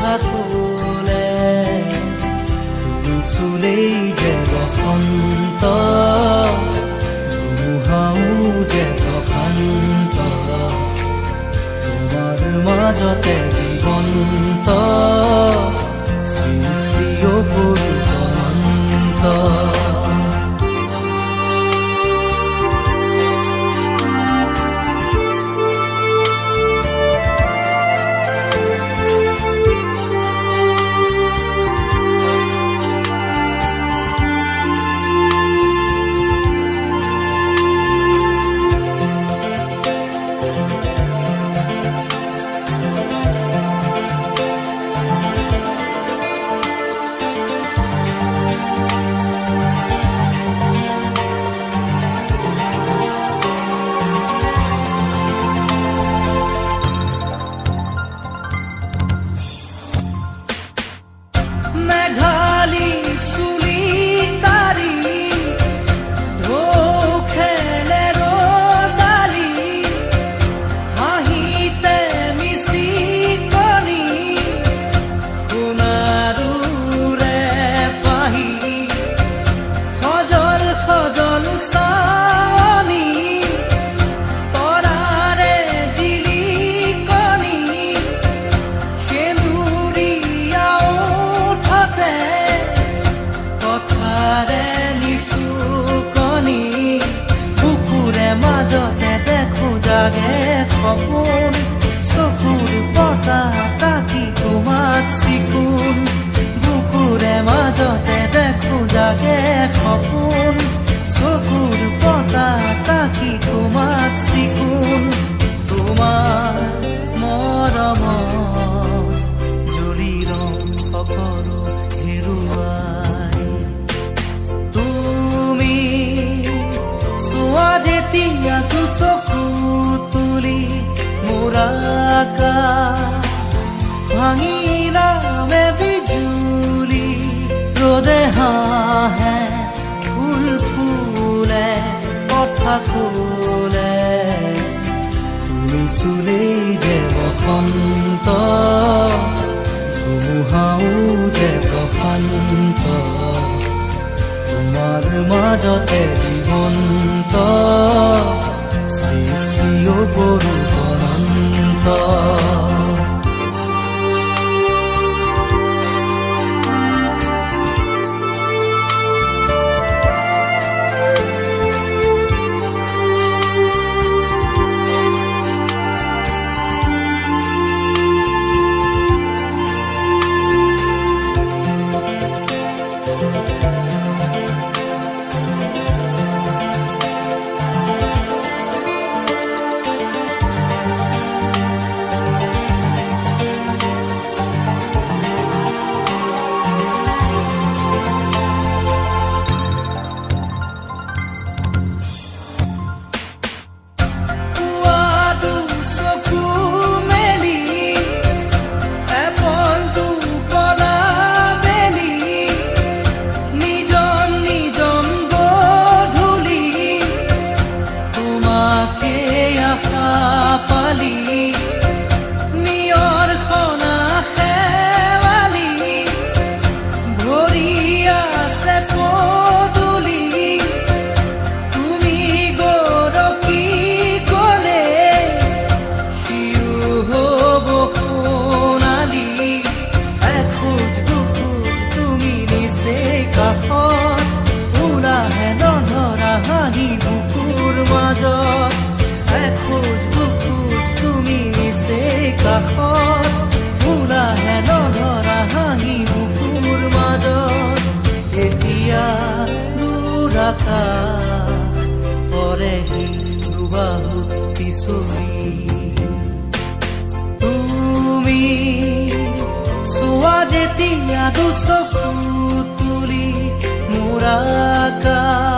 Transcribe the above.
কথা ক'লে তুমি চুলেই যে বসন্ত ধুমুহাও যে প্ৰশান্ত তোমাৰ মাজতে জীৱন্ত সৃষ্টি অপূৰ্ব মেঘালী চুলি তাৰি ঢৌ খেলে ৰ'দালি হাঁহিতে মিচিকনি সোণাৰুৰে পাহি সজল সজল চাৱনি তৰাৰে জিলিকনি সেন্দুৰীয়া কথাৰে নিচুকনি বুকুৰে মাজতে দেখো জাগে সপোন চকুৰ পতা তাকি তোমাক চিকুণ বুকুৰে মাজতে দেখো জাগে সপোন চকুৰ পতা তাকি তোমাক চিকুণ তোমাৰ মৰমত জ্বলি ৰং সকলো হেৰুৱাই তুমি চোৱা যেতিয়া চকু তুলি মোৰ আকাশ ভাঙি নামে বিজুলি ৰ'দে হাঁহে ফুল ফুলে কথা ক'লে তুমি চুলেই যে বসন্ত ধুমুহাও যে প্ৰশান্ত তোমাৰ মাজতে জীৱন্ত সৃষ্টি অপূৰ্ব অনন্ত পালি নিয়ৰ খনা শেৱালি ভৰি আছে পদূলি তুমি গৰকি গ'লে সিও হ'ব সোণালী এখোজ দুখোজ তুমি নিচে কাষত ওলাহে নধৰা হাঁহি বুকুৰ মাজত এখোজ দুখোজ তুমি নিচে কাষত ওলাহে নধৰা হাঁহি বুকুৰ মাজত এতিয়া দূৰ আকাশ পৰেহি দুবাহুত পিছলি তুমি চোৱা যেতিয়া দুচকু তুলি মোৰ আকাশ